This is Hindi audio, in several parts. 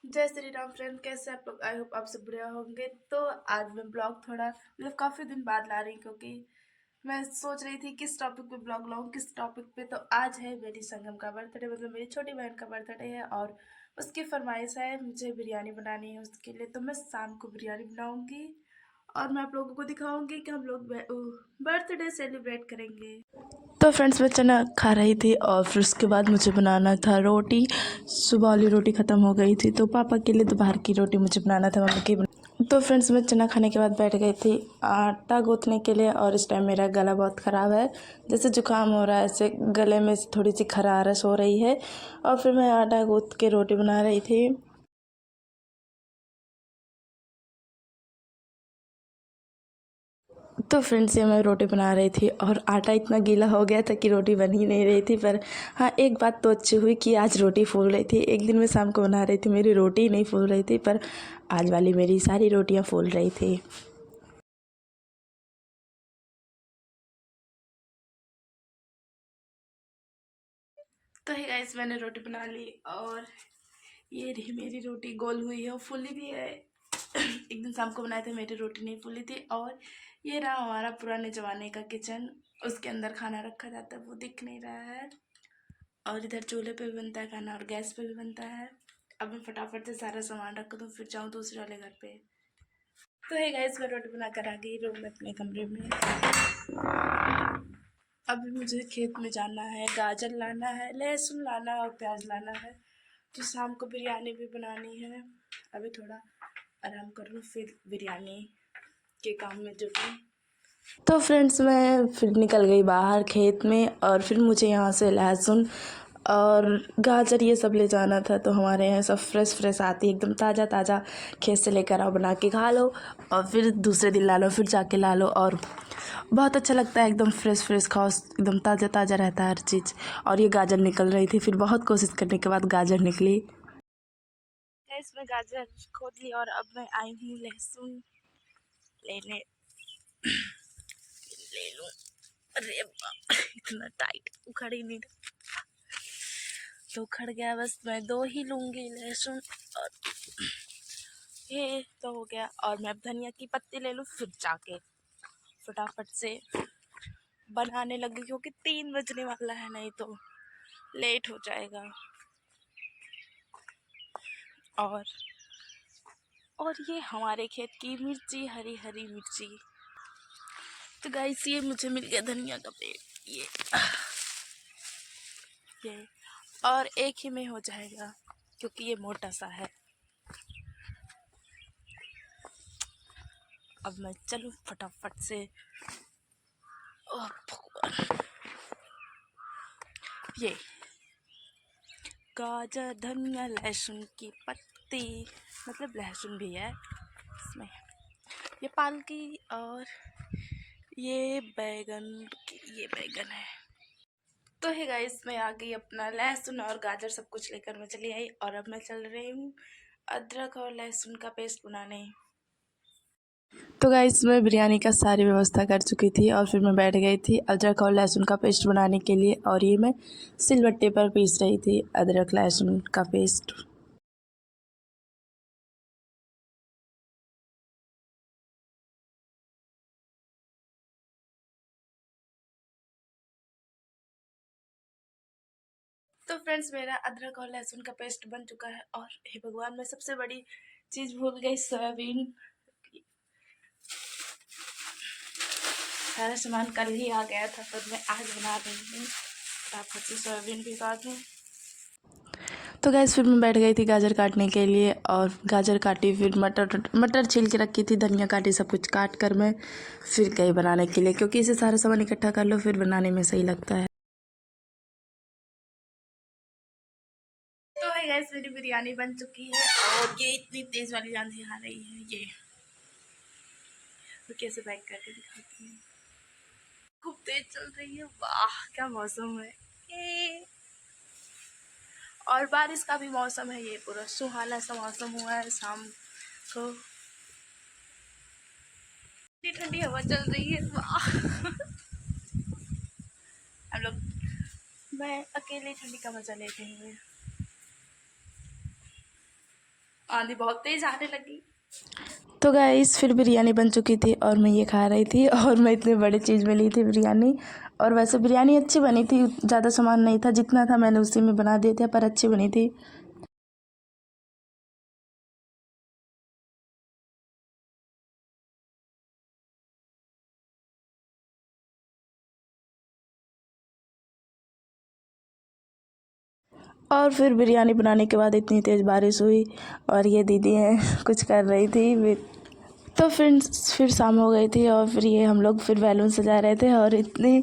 जय श्री राम फ्रेंड, कैसे आप लोग? आई होप आप सब बढ़िया होंगे। तो आज मैं ब्लॉग थोड़ा काफ़ी दिन बाद ला रही हूँ, क्योंकि मैं सोच रही थी किस टॉपिक पे ब्लॉग लाऊं, किस टॉपिक पे। तो आज है मेरी संगम का बर्थडे, मतलब मेरी छोटी बहन का बर्थडे है और उसकी फरमाइश है मुझे बिरयानी बनानी है उसके लिए। तो मैं शाम को बिरयानी बनाऊंगी और मैं आप लोगों को दिखाऊंगी कि हम लोग बर्थडे सेलिब्रेट करेंगे। तो फ्रेंड्स, मैं चना खा रही थी और फिर उसके बाद मुझे बनाना था रोटी। सुबह वाली रोटी ख़त्म हो गई थी, तो पापा के लिए दोपहर की रोटी मुझे बनाना था, मम्मी की तो फ्रेंड्स, मैं चना खाने के बाद बैठ गई थी आटा गूँथने के लिए। और इस टाइम मेरा गला बहुत ख़राब है, जैसे जुकाम हो रहा है, ऐसे गले में थोड़ी सी खरारश हो रही है। और फिर मैं आटा गूँथ के रोटी बना रही थी। तो फ्रेंड्स, ये मैं रोटी बना रही थी और आटा इतना गीला हो गया था कि रोटी बन ही नहीं रही थी। पर हाँ, एक बात तो अच्छी हुई कि आज रोटी फूल रही थी। एक दिन मैं शाम को बना रही थी, मेरी रोटी ही नहीं फूल रही थी, पर आज वाली मेरी सारी रोटियां फूल रही थी। तो ही गाइस, मैंने रोटी बना ली और ये रही मेरी रोटी, गोल हुई है और फूली भी है। एक दिन शाम को बनाए थे, मेरी रोटी नहीं फूली थी। और ये रहा हमारा पुराने ज़माने का किचन, उसके अंदर खाना रखा जाता है, वो दिख नहीं रहा है। और इधर चूल्हे पे भी बनता है खाना और गैस पे भी बनता है। अब मैं फटाफट से सारा सामान रख दूँ, फिर जाऊँ दूसरे वाले घर पे। तो है गाइस, मैं रोटी बना कर आ गई रूम में अपने कमरे में। अभी मुझे खेत में जाना है, गाजर लाना है, लहसुन लाना है और प्याज लाना है। तो शाम को बिरयानी भी बनानी है। अभी थोड़ा आराम कर लूँ, फिर बिरयानी के काम में जुटूँ। तो फ्रेंड्स, मैं फिर निकल गई बाहर खेत में और फिर मुझे यहाँ से लहसुन और गाजर ये सब ले जाना था। तो हमारे यहाँ सब फ्रेश फ्रेश आती है, एकदम ताज़ा ताज़ा खेत से लेकर आओ, बना के खा लो और फिर दूसरे दिन ला लो, फिर जाके ला लो। और बहुत अच्छा लगता है, एकदम फ्रेश फ्रेश खाओ, एकदम ताज़ा ताज़ा रहता है हर चीज़। और ये गाजर निकल रही थी, फिर बहुत कोशिश करने के बाद गाजर निकली। इसमें गाजर खोद ली और अब मैं आई हूँ लहसुन लेने। ले लूँ। अरे इतना टाइट उखड़ ही नहीं रहा। तो उखड़ गया, बस मैं दो ही लूँगी लहसुन और ये तो हो गया। और मैं अब धनिया की पत्ती ले लूँ, फिर जाके फटाफट से बनाने लगी, क्योंकि 3 बजने वाला है, नहीं तो लेट हो जाएगा। और ये हमारे खेत की मिर्ची, हरी हरी मिर्ची। तो गाइस, ये मुझे मिल गया धनिया का पेड़, ये और एक ही में हो जाएगा, क्योंकि ये मोटा सा है। अब मैं चलूँ फटाफट से। ओह भगवान, ये गाजर, धनिया, लहसुन की पत्ती, मतलब लहसुन भी है इसमें, ये पालकी और ये बैगन, ये बैगन है। तो है गाइस, मैं आ गई अपना लहसुन और गाजर सब कुछ लेकर मैं चली आई और अब मैं चल रही हूँ अदरक और लहसुन का पेस्ट बनाने। तो गाइस, मैं बिरयानी का सारी व्यवस्था कर चुकी थी और फिर मैं बैठ गई थी अदरक और लहसुन का पेस्ट बनाने के लिए। और ये मैं सिलबट्टे पर पीस रही थी अदरक लहसुन का पेस्ट। तो फ्रेंड्स, मेरा अदरक और लहसुन का पेस्ट बन चुका है। और हे भगवान, मैं सबसे बड़ी चीज़ भूल गई, सोयाबीन। सारा सामान कल ही आ गया था, पर मैं आज बना रही हूँ, फटाफट से सोयाबीन भिगा दूँ। तो गैस, फिर मैं बैठ गई थी गाजर काटने के लिए और गाजर काटी, फिर मटर छील के रखी थी, धनिया काटी, सब कुछ काट कर मैं फिर गई बनाने के लिए, क्योंकि इसे सारा सामान इकट्ठा कर लो फिर बनाने में सही लगता है। तो है गैस, मेरी बिरयानी बन चुकी है और ये इतनी तेज़ वाली आंधी आ रही है। ये मैं कैसे पैक करके दिखाती हूँ, खूब तेज चल रही है। वाह, क्या मौसम है ये। और बारिश का भी मौसम है, ये पूरा सुहाना सा मौसम हुआ है शाम को। ठंडी ठंडी हवा चल रही है, वाह। हम लोग, मैं अकेले ठंडी का मजा लेते हैं। आंधी बहुत तेज आने लगी। तो गाइस फिर बिरयानी बन चुकी थी और मैं ये खा रही थी और मैं इतने बड़े चीज़ में ली थी बिरयानी। और वैसे बिरयानी अच्छी बनी थी, ज़्यादा सामान नहीं था, जितना था मैंने उसी में बना दिया था, पर अच्छी बनी थी। और फिर बिरयानी बनाने के बाद इतनी तेज़ बारिश हुई और ये दीदी हैं कुछ कर रही थी। तो फिर शाम हो गई थी और फिर ये हम लोग फिर बैलून सजा रहे थे। और इतनी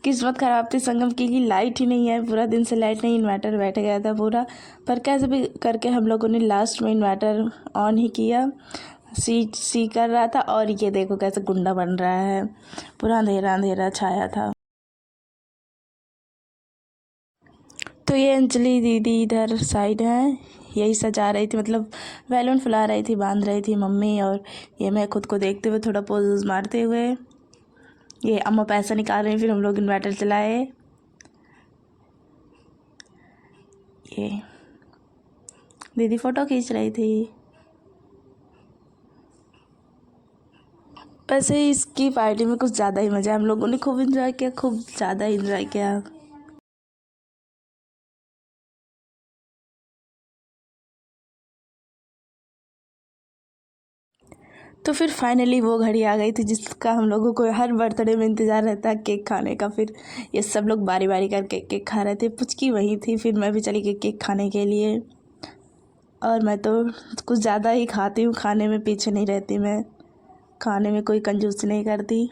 किस्मत ख़राब थी संगम की कि लाइट ही नहीं है, पूरा दिन से लाइट नहीं, इन्वर्टर बैठ गया था पूरा। पर कैसे भी करके हम लोगों ने लास्ट में इन्वर्टर ऑन ही किया। सी कर रहा था और ये देखो कैसे गुंडा बन रहा है, पूरा अंधेरा अंधेरा छाया था। तो ये अंजलि दीदी इधर साइड है, यही सजा रही थी, मतलब बैलून फुला रही थी, बांध रही थी मम्मी। और ये मैं खुद को देखते हुए थोड़ा पोज मारते हुए, ये अम्मा पैसा निकाल रही, फिर हम लोग इन्वर्टर चलाए। ये दीदी फ़ोटो खींच रही थी। वैसे इसकी पार्टी में कुछ ज़्यादा ही मज़ा, हम लोगों ने खूब इन्जॉय किया, खूब ज़्यादा इन्जॉय किया। तो फिर फाइनली वो घड़ी आ गई थी जिसका हम लोगों को हर बर्थडे में इंतज़ार रहता है, केक खाने का। फिर ये सब लोग बारी बारी करके केक खा रहे थे, पुचकी वही थी, फिर मैं भी चली गई केक खाने के लिए। और मैं तो कुछ ज़्यादा ही खाती हूँ, खाने में पीछे नहीं रहती मैं, खाने में कोई कंजूसी नहीं करती।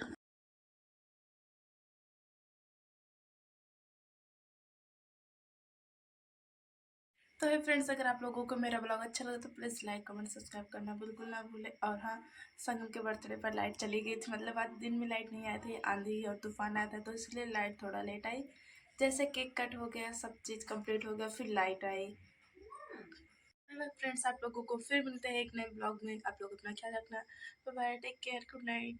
तो है फ्रेंड्स, अगर आप लोगों को मेरा ब्लॉग अच्छा लगा तो प्लीज़ लाइक कमेंट सब्सक्राइब करना बिल्कुल ना भूलें। और हाँ, संगम के बर्थडे पर लाइट चली गई थी, मतलब आज दिन में लाइट नहीं आई थी, आंधी और तूफान आया था, तो इसलिए लाइट थोड़ा लेट आई। जैसे केक कट हो गया, सब चीज़ कंप्लीट हो गया, फिर लाइट आई। हेलो फ्रेंड्स, आप लोगों को फिर मिलते हैं एक नए ब्लॉग में। आप लोग अपना ख्याल रखना। Bye bye, take care, good night.